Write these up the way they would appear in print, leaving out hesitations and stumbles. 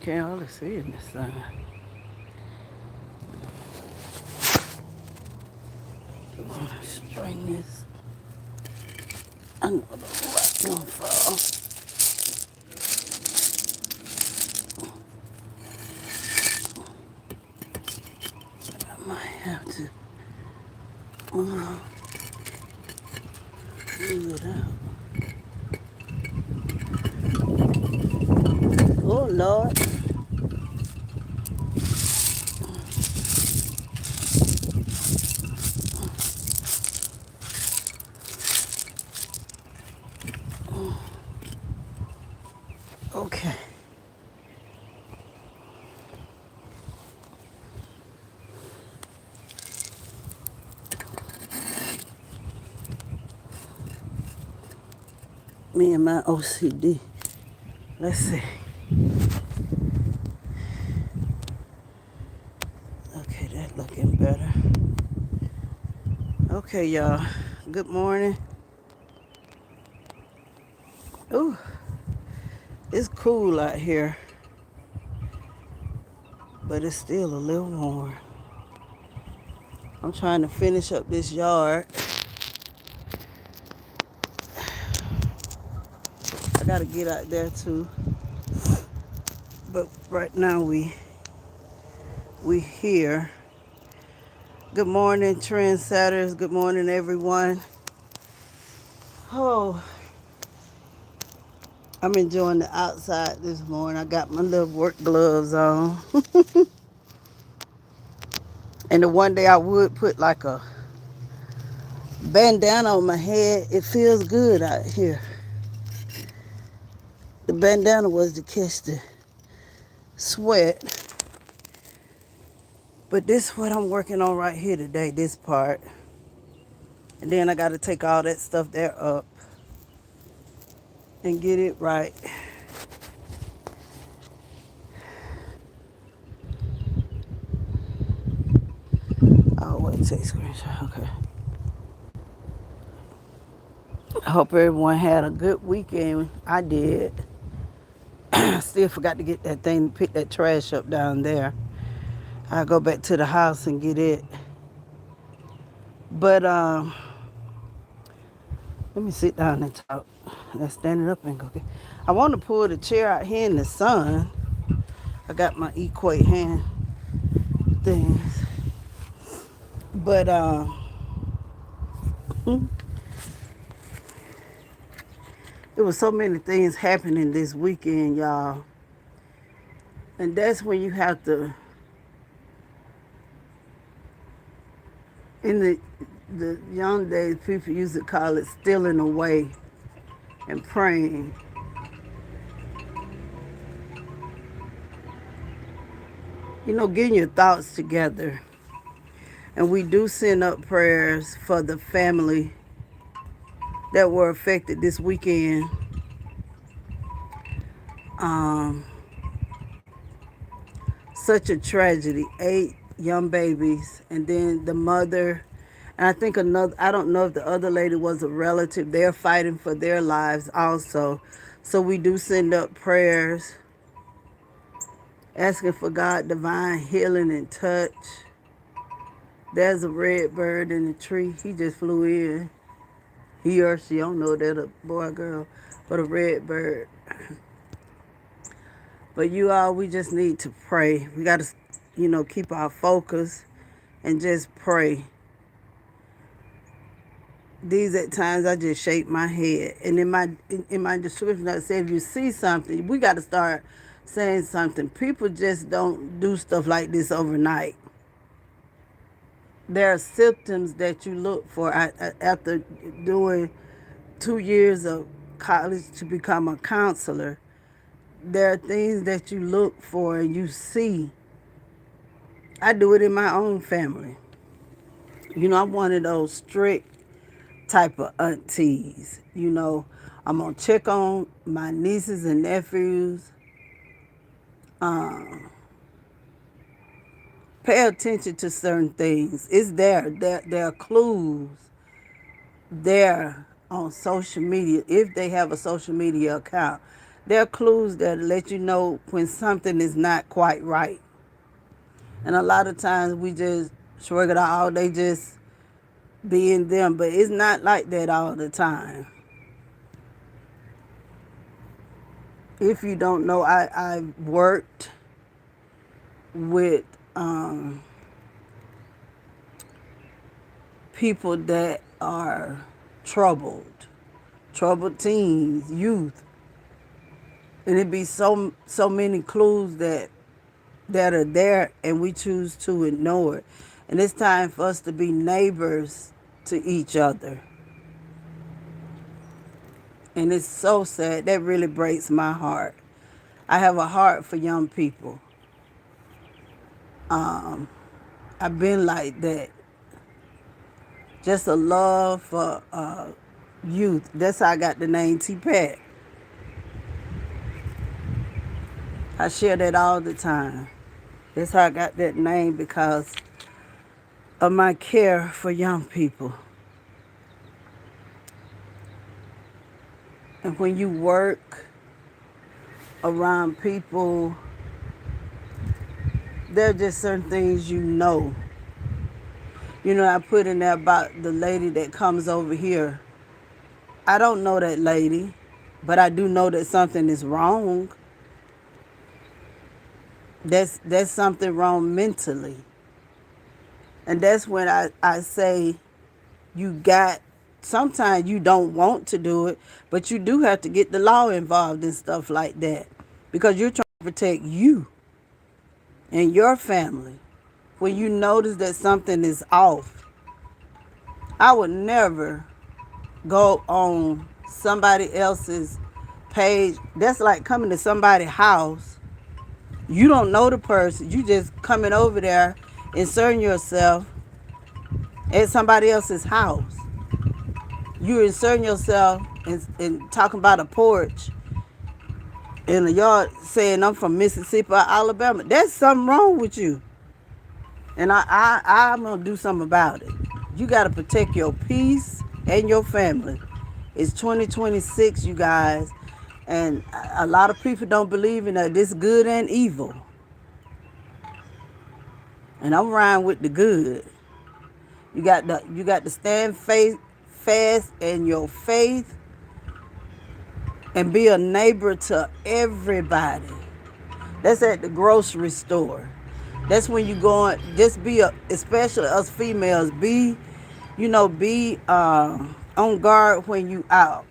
can't hardly see in this sun. I'm gonna string this. I know the rock gonna fall. I might have to move it out. Oh Lord. Okay. Me and my OCD. Let's see. Okay, that's looking better. Okay, y'all. Good morning. Ooh, it's cool out here, but it's still a little warm. I'm trying to finish up this yard. I gotta get out there too. But right now we here. Good morning, trendsetters. Good morning, everyone. Oh, I'm enjoying the outside this morning. I got my little work gloves on. And the one day I would put like a bandana on my head. It feels good out here. The bandana was to catch the sweat. But this is what I'm working on right here today, this part. And then I got to take all that stuff there up and get it right. Oh, wait, take a screenshot. Okay. I hope everyone had a good weekend. I did. Still forgot to get that thing, pick that trash up down there. I'll go back to the house and get it. But let me sit down and talk. Let's stand it up and go get. I want to pull the chair out here in the sun. I got my equate hand things. But there was so many things happening this weekend, y'all. And that's when you have to, in the young days, people used to call it stealing away and praying. You know, getting your thoughts together. And we do send up prayers for the family that were affected this weekend. Such a tragedy. 8 young babies, and then the mother, and I think another, I don't know if the other lady was a relative. They're fighting for their lives also. So we do send up prayers, asking for God divine healing and touch. There's a red bird in the tree. He just flew in. He or she, I don't know if that's a boy or girl, but a red bird. But you all, we just need to pray. We got to, keep our focus and just pray. These at times I just shake my head. And in my description I said, if you see something, we got to start saying something. People just don't do stuff like this overnight. There are symptoms that you look for. After doing 2 years of college to become a counselor, there are things that you look for and you see. I do it in my own family. I'm one of those strict type of aunties. I'm going to check on my nieces and nephews. Pay attention to certain things. It's there. There are clues there on social media, if they have a social media account. There are clues that let you know when something is not quite right. And a lot of times we just shrug it off. They just being them. But it's not like that all the time. If you don't know, I've worked with people that are troubled teens, youth. And it be so many clues that are there, and we choose to ignore it. And it's time for us to be neighbors to each other. And it's so sad. That really breaks my heart. I have a heart for young people. I've been like that. Just a love for youth. That's how I got the name T-Pat. I share that all the time. That's how I got that name, because of my care for young people. And when you work around people, there are just certain things you know. You know, I put in there about the lady that comes over here. I don't know that lady, but I do know that something is wrong. That's something wrong mentally. And that's when I say sometimes you don't want to do it, but you do have to get the law involved in stuff like that, because you're trying to protect you and your family. When you notice that something is off, I would never go on somebody else's page. That's like coming to somebody's house. You don't know the person. You just coming over there, inserting yourself at somebody else's house. You're inserting yourself and talking about a porch in a yard, saying I'm from Mississippi or Alabama. There's something wrong with you. And I'm going to do something about it. You got to protect your peace and your family. It's 2026, you guys. And a lot of people don't believe in that. This good and evil. And I'm riding with the good. You got to stand fast in your faith and be a neighbor to everybody. That's at the grocery store. That's when you going. Just especially us females, be on guard when you out.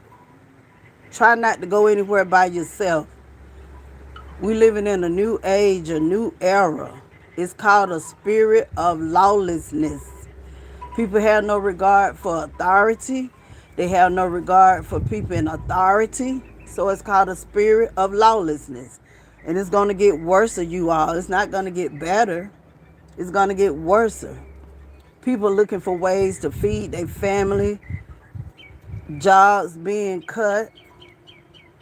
Try not to go anywhere by yourself. We living in a new age, a new era. It's called a spirit of lawlessness. People have no regard for authority. They have no regard for people in authority. So it's called a spirit of lawlessness. And it's going to get worse, you all. It's not going to get better. It's going to get worse. People looking for ways to feed their family. Jobs being cut.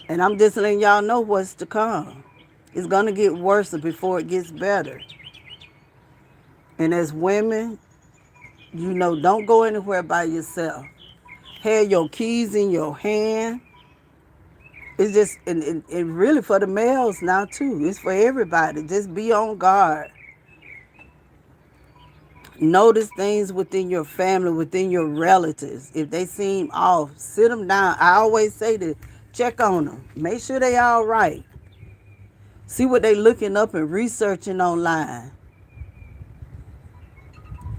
And I'm just letting y'all know what's to come. It's going to get worse before it gets better. And as women, don't go anywhere by yourself. Have your keys in your hand. It's just, and really for the males now too. It's for everybody. Just be on guard. Notice things within your family, within your relatives. If they seem off, sit them down. I always say to check on them. Make sure they all right. See what they looking up and researching online.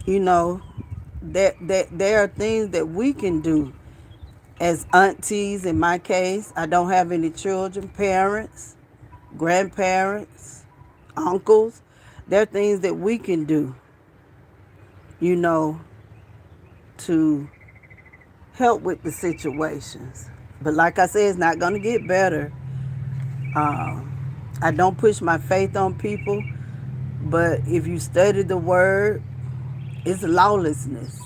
There are things that we can do as aunties. In my case, I don't have any children, parents, grandparents, uncles. There are things that we can do, to help with the situations. But like I said, it's not going to get better. I don't push my faith on people, but if you study the word, it's lawlessness.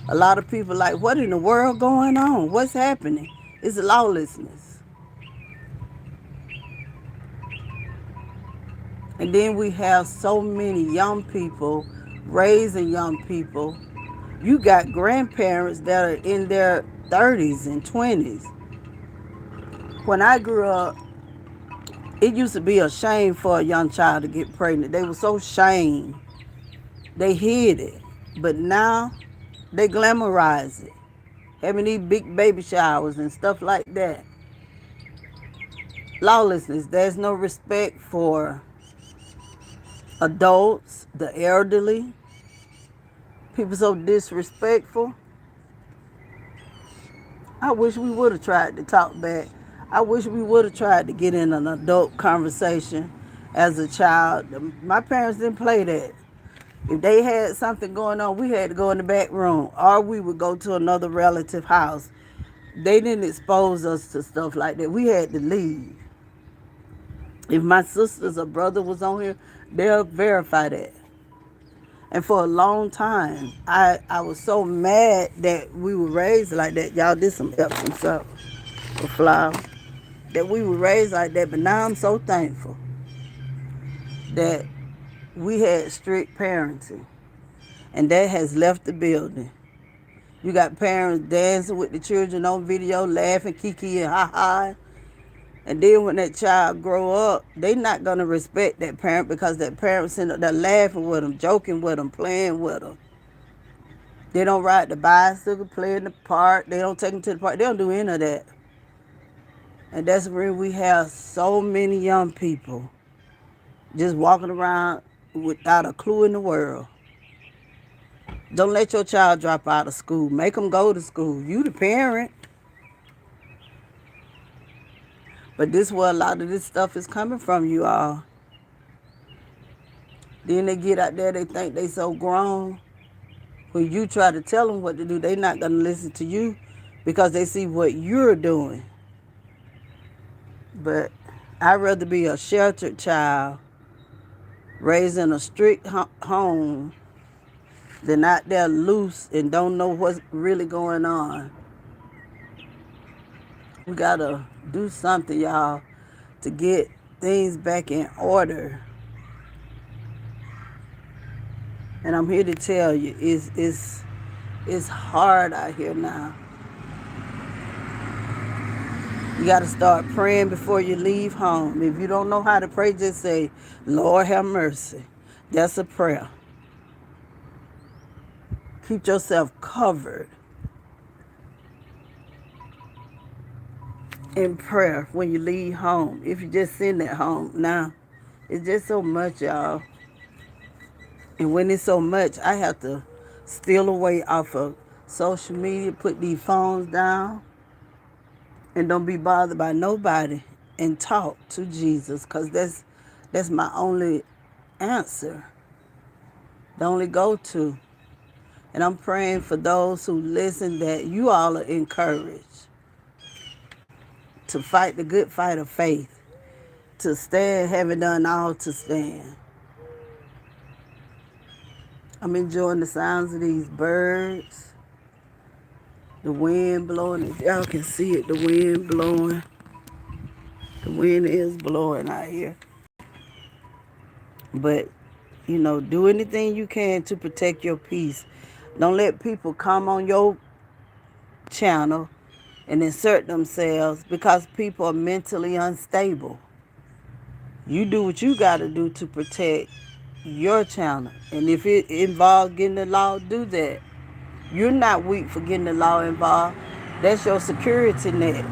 A lot of people like, what in the world going on? What's happening? It's lawlessness. And then we have so many young people raising young people. You got grandparents that are in their 30s and 20s. When I grew up, It used to be a shame for a young child to get pregnant. They were so shamed. They hid it. But now they glamorize it. Having these big baby showers and stuff like that. Lawlessness. There's no respect for adults, the elderly. People so disrespectful. I wish we would have tried to talk back. I wish we would have tried to get in an adult conversation as a child. My parents didn't play that. If they had something going on, we had to go in the back room, or we would go to another relative house. They didn't expose us to stuff like that. We had to leave. If my sisters or brother was on here, they'll verify that. And for a long time, I was so mad that we were raised like that. Y'all did some Epsom salt or flour. That we were raised like that. But now I'm so thankful that we had strict parenting. And that has left the building. You got parents dancing with the children on video, laughing, kiki and ha-ha. And then when that child grow up, they not going to respect that parent because that parent sitting up there laughing with them, joking with them, playing with them. They don't ride the bicycle, play in the park. They don't take them to the park. They don't do any of that. And that's where we have so many young people just walking around without a clue in the world. Don't let your child drop out of school. Make them go to school. You the parent. But this is where a lot of this stuff is coming from, you all. Then they get out there, they think they so grown. When you try to tell them what to do, they not going to listen to you because they see what you're doing. But I'd rather be a sheltered child raised in a strict home than out there loose and don't know what's really going on. We got to do something, y'all, to get things back in order. And I'm here to tell you, it's hard out here now. You got to start praying before you leave home. If you don't know how to pray, just say, Lord, have mercy. That's a prayer. Keep yourself covered in prayer when you leave home. If you just sitting at home. Now, it's just so much, y'all. And when it's so much, I have to steal away off of social media, put these phones down, and don't be bothered by nobody and talk to Jesus, because that's my only answer, the only go-to. And I'm praying for those who listen that you all are encouraged to fight the good fight of faith, to stand, having done all to stand. I'm enjoying the sounds of these birds, the wind blowing. If y'all can see it, the wind blowing. The wind is blowing out here. But, do anything you can to protect your peace. Don't let people come on your channel and insert themselves because people are mentally unstable. You do what you got to do to protect your channel. And if it involves getting the law, do that. You're not weak for getting the law involved. That's your security net.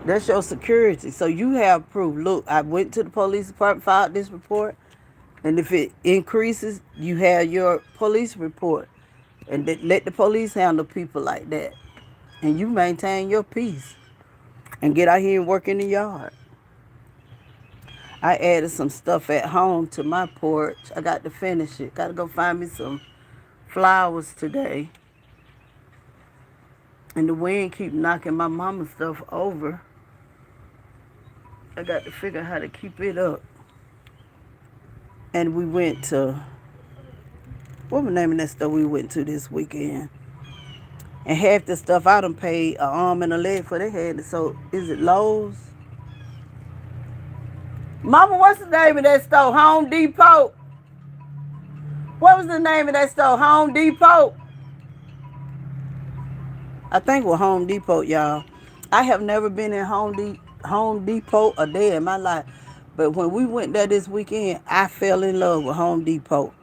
That's your security. So you have proof. Look, I went to the police department, filed this report. And if it increases, you have your police report. And let the police handle people like that. And you maintain your peace. And get out here and work in the yard. I added some stuff at home to my porch. I got to finish it. Got to go find me some flowers today. And the wind keep knocking my mama's stuff over. I got to figure out how to keep it up. And we went to, what was the name of that store we went to this weekend? And half the stuff I done paid an arm and a leg for. They had it. So, is it Lowe's? Mama, what's the name of that store? Home Depot? What was the name of that store? Home Depot? I think it was Home Depot, y'all. I have never been in Home Depot. Home Depot a day in my life. But when we went there this weekend, I fell in love with Home Depot.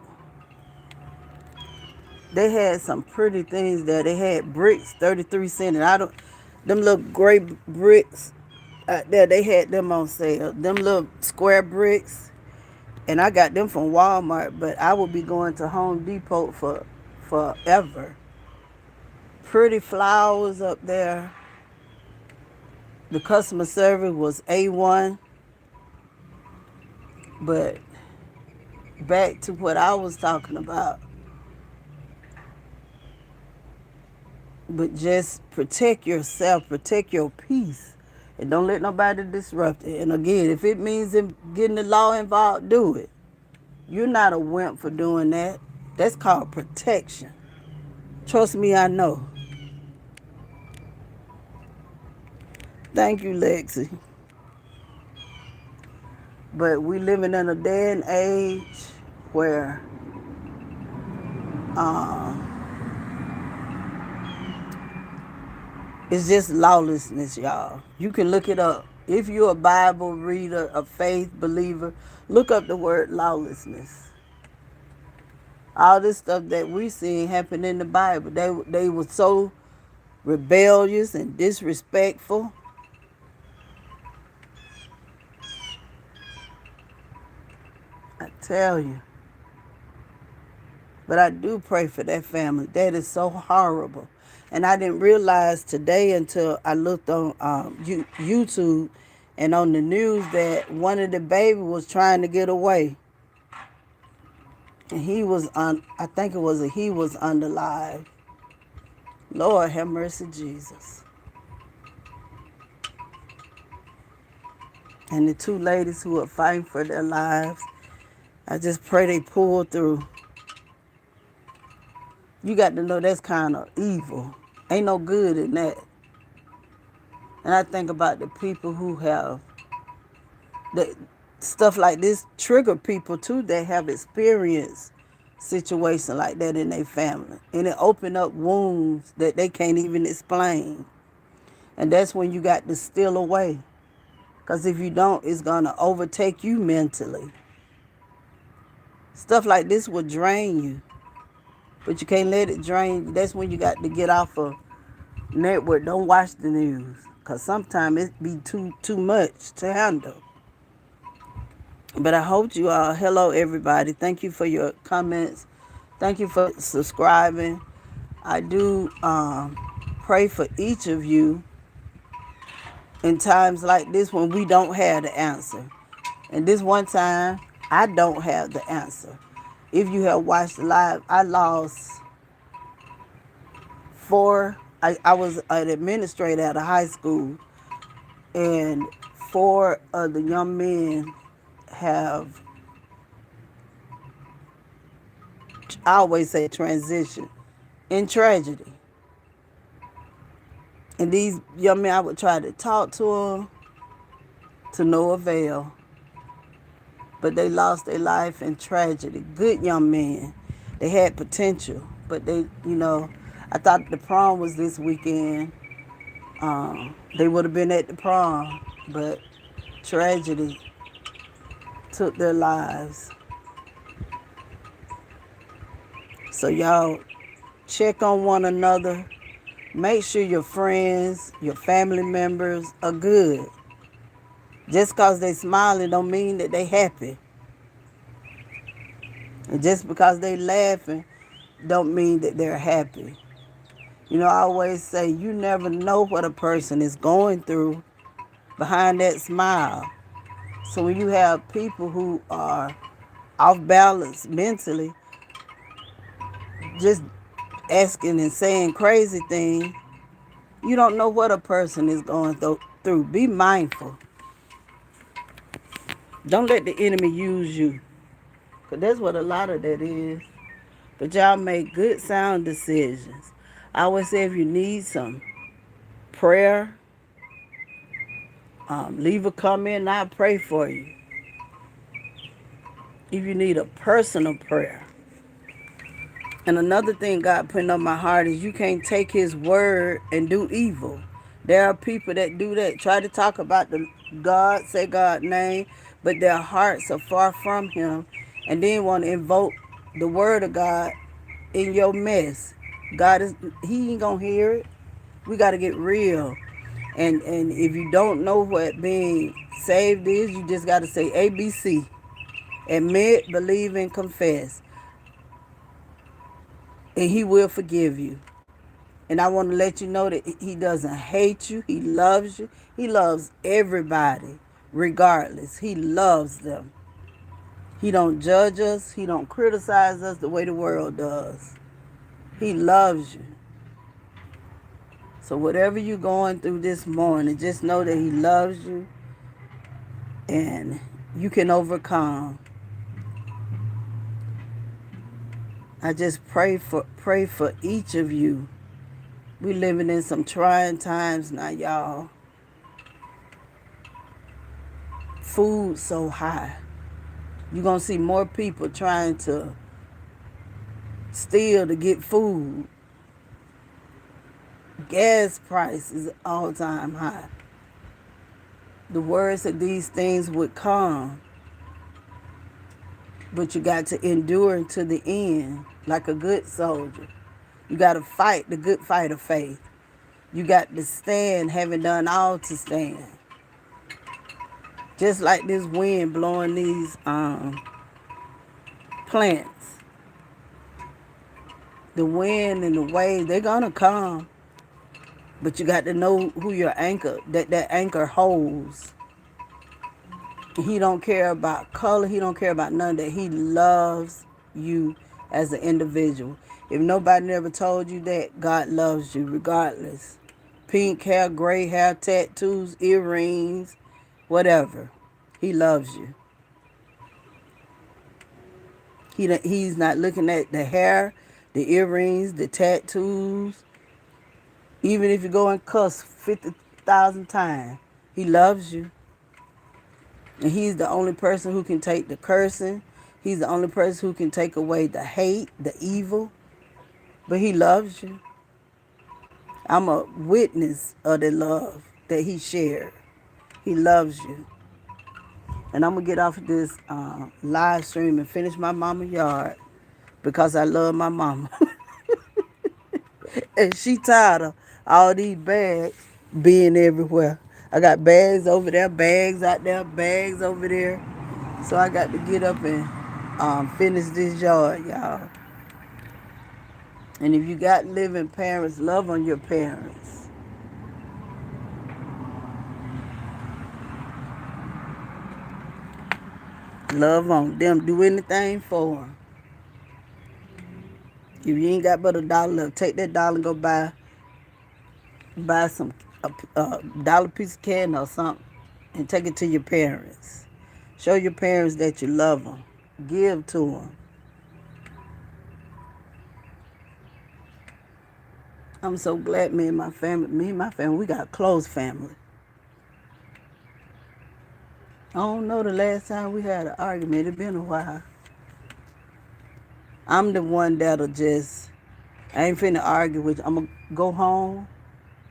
They had some pretty things there. They had bricks, 33 cents. And them little gray bricks out there, they had them on sale. Them little square bricks. And I got them from Walmart, but I will be going to Home Depot for forever. Pretty flowers up there. The customer service was A1. But back to what I was talking about. But just protect yourself, protect your peace, and don't let nobody disrupt it. And again, if it means getting the law involved, do it. You're not a wimp for doing that. That's called protection. Trust me, I know. Thank you, Lexi. But we living in a day and age where it's just lawlessness, y'all. You can look it up. If you're a Bible reader, a faith believer, look up the word lawlessness. All this stuff that we seen happen in the Bible. They were so rebellious and disrespectful. I tell you. But I do pray for that family. That is so horrible. And I didn't realize today until I looked on YouTube and on the news that one of the babies was trying to get away. And he was I think it was he was unalive. Lord have mercy, Jesus. And the two ladies who are fighting for their lives, I just pray they pull through. You got to know that's kind of evil. Ain't no good in that. And I think about the people who have stuff like this trigger people too that have experienced situations like that in their family. And it open up wounds that they can't even explain. And that's when you got to steal away. Because if you don't, it's going to overtake you mentally. Stuff like this will drain you. But you can't let it drain you. That's when you got to get off of network. Don't watch the news. Because sometimes it be too much to handle. But I hope you all, hello everybody. Thank you for your comments. Thank you for subscribing. I do pray for each of you in times like this when we don't have the answer. And this one time, I don't have the answer. If you have watched the live, I lost four. I was an administrator at a high school, and four of the young men have, I always say, transition in tragedy. And these young men, I would try to talk to them to no avail. But they lost their life in tragedy. Good young men. They had potential. But they, I thought the prom was this weekend. They would have been at the prom. But tragedy took their lives. So y'all check on one another. Make sure your friends, your family members are good. Just because they smiling don't mean that they happy. And just because they laughing don't mean that they're happy. I always say you never know what a person is going through behind that smile. So when you have people who are off balance mentally, just asking and saying crazy things, you don't know what a person is going through. Be mindful. Don't let the enemy use you. Because that's what a lot of that is. But y'all make good sound decisions. I always say if you need some prayer, leave a comment and I'll pray for you. If you need a personal prayer. And another thing God putting on my heart is you can't take his word and do evil. There are people that do that, try to talk about the God, say God's name, but their hearts are far from Him, and then want to invoke the word of God in your mess. God is He ain't gonna hear it. We got to get real. And if you don't know what being saved is, you just got to say ABC: admit, believe, and confess, and He will forgive you. And I want to let you know that He doesn't hate you. He loves you. He loves everybody, regardless. He loves them. He don't judge us. He don't criticize us the way the world does. He loves you. So whatever you're going through this morning, just know that He loves you and you can overcome. I just pray for each of you. We living in some trying times now, y'all. Food so high. You're going to see more people trying to steal to get food. Gas price is all-time high. The word said these things would come, but you got to endure to the end like a good soldier. You got to fight the good fight of faith. You got to stand, having done all to stand. Just like this wind blowing these plants. The wind and the waves, they're going to come. But you got to know who your anchor, that anchor holds. He don't care about color. He don't care about none of that. He loves you as an individual. If nobody never told you that, God loves you regardless. Pink hair, gray hair, tattoos, earrings, whatever. He loves you. He's not looking at the hair, the earrings, the tattoos. Even if you go and cuss 50,000 times, He loves you. And He's the only person who can take the cursing. He's the only person who can take away the hate, the evil. But He loves you. I'm a witness of the love that He shared. He loves you. And I'm going to get off of this live stream and finish my mama yard because I love my mama. And she tired of all these bags being everywhere. I got bags over there, bags out there, bags over there. So I got to get up and finish this yard, y'all. And if you got living parents, love on your parents. Love on them. Do anything for them. If you ain't got but $1 left, take that dollar and go buy some dollar piece of candy or something and take it to your parents. Show your parents that you love them. Give to them. I'm so glad me and my family, we got a close family. I don't know the last time we had an argument. It's been a while. I'm the one that'll I ain't finna argue with you. I'm going to go home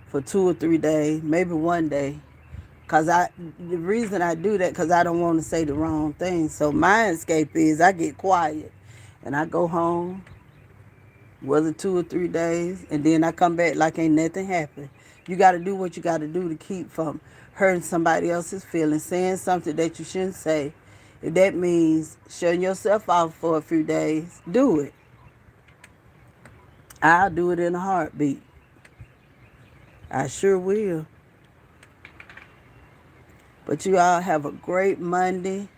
for 2 or 3 days, maybe one day. The reason I do that, because I don't want to say the wrong thing. So my escape is I get quiet and I go home, whether 2 or 3 days, and then I come back like ain't nothing happened. You got to do what you got to do to keep from hurting somebody else's feelings, saying something that you shouldn't say. If that means shutting yourself off for a few days, do it. I'll do it in a heartbeat. I sure will. But you all have a great Monday.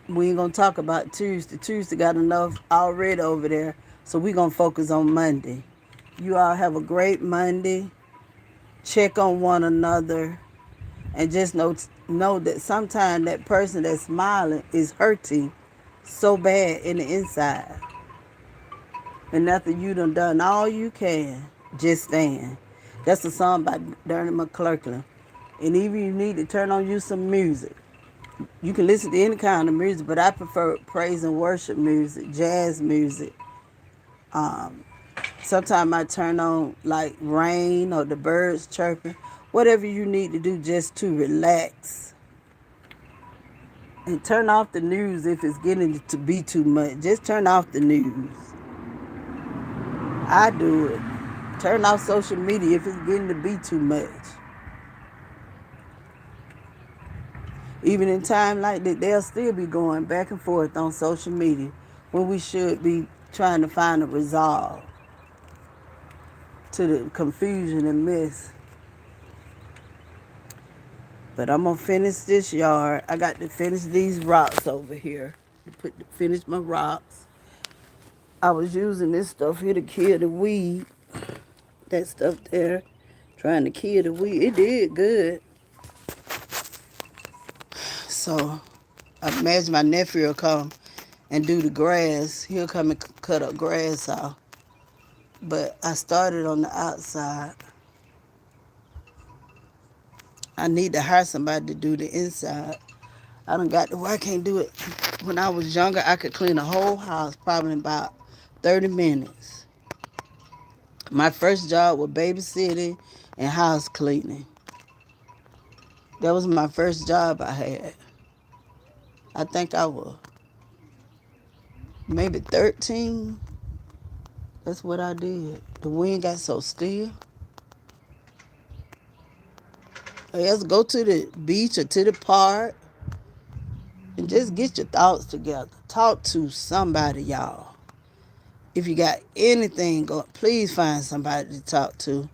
We ain't going to talk about Tuesday. Tuesday got enough already over there. So we going to focus on Monday. You all have a great Monday. Check on one another. And just know that sometimes that person that's smiling is hurting so bad in the inside. And after you done all you can, just stand. That's a song by Donnie McClurkin. And even you need to turn on you some music. You can listen to any kind of music, but I prefer praise and worship music, jazz music, Sometimes I turn on like rain or the birds chirping. Whatever you need to do just to relax. And turn off the news if it's getting to be too much. Just turn off the news. I do it. Turn off social media if it's getting to be too much. Even in time like that, they'll still be going back and forth on social media when we should be trying to find a resolve to the confusion and mess. But I'm gonna finish this yard. I got to finish these rocks over here. Finish my rocks. I was using this stuff here to kill the weed. That stuff there, trying to kill the weed. It did good. So I imagine my nephew will come and do the grass. He'll come and cut up grass off. But I started on the outside. I need to hire somebody to do the inside. I done got to where I can't do it. When I was younger, I could clean a whole house probably in about 30 minutes. My first job was babysitting and house cleaning. That was my first job I had. I think I was maybe 13. That's what I did. The wind got so still. Let's go to the beach or to the park and just get your thoughts together. Talk to somebody, y'all. If you got anything going, please find somebody to talk to.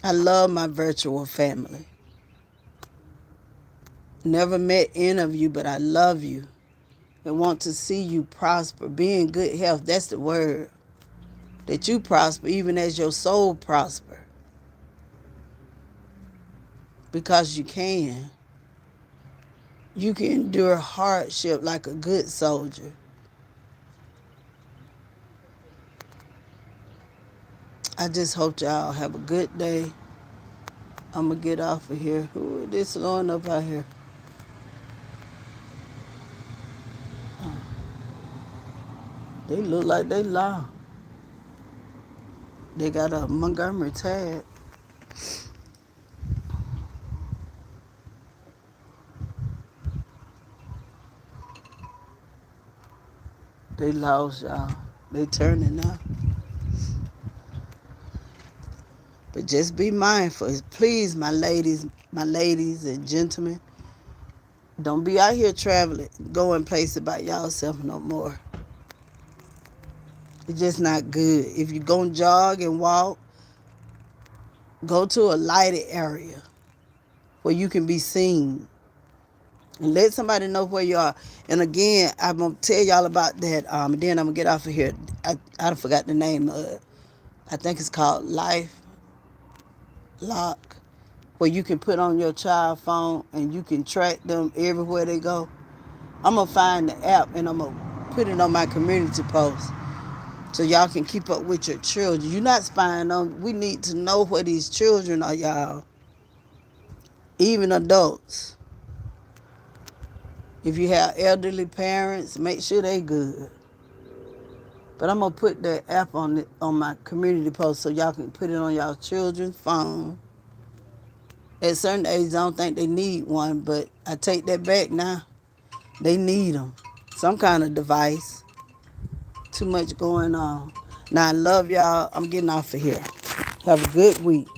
I love my virtual family. Never met any of you, but I love you and want to see you prosper. Be in good health. That's the word. That you prosper even as your soul prosper. Because you can. You can endure hardship like a good soldier. I just hope y'all have a good day. I'm going to get off of here. Who is this blowing up out here? They look like they loud. They got a Montgomery tag. They lost, y'all. They turning now. But just be mindful. Please, my ladies and gentlemen, don't be out here traveling, going places by yourself no more. It's just not good. If you're going to jog and walk, go to a lighted area where you can be seen. And let somebody know where you are. And again, I'm going to tell y'all about that. And then I'm going to get off of here. I forgot the name of it. I think it's called Life Lock, where you can put on your child phone and you can track them everywhere they go. I'm going to find the app and I'm going to put it on my community post so y'all can keep up with your children. You're not spying on. We need to know where these children are, y'all. Even adults. If you have elderly parents, make sure they good. But I'm going to put the app on my community post so y'all can put it on y'all children's phone. At certain ages, I don't think they need one, but I take that back now. They need them. Some kind of device. Too much going on. Now, I love y'all. I'm getting off of here. Have a good week.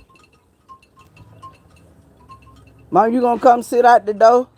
Mom, you going to come sit out the door?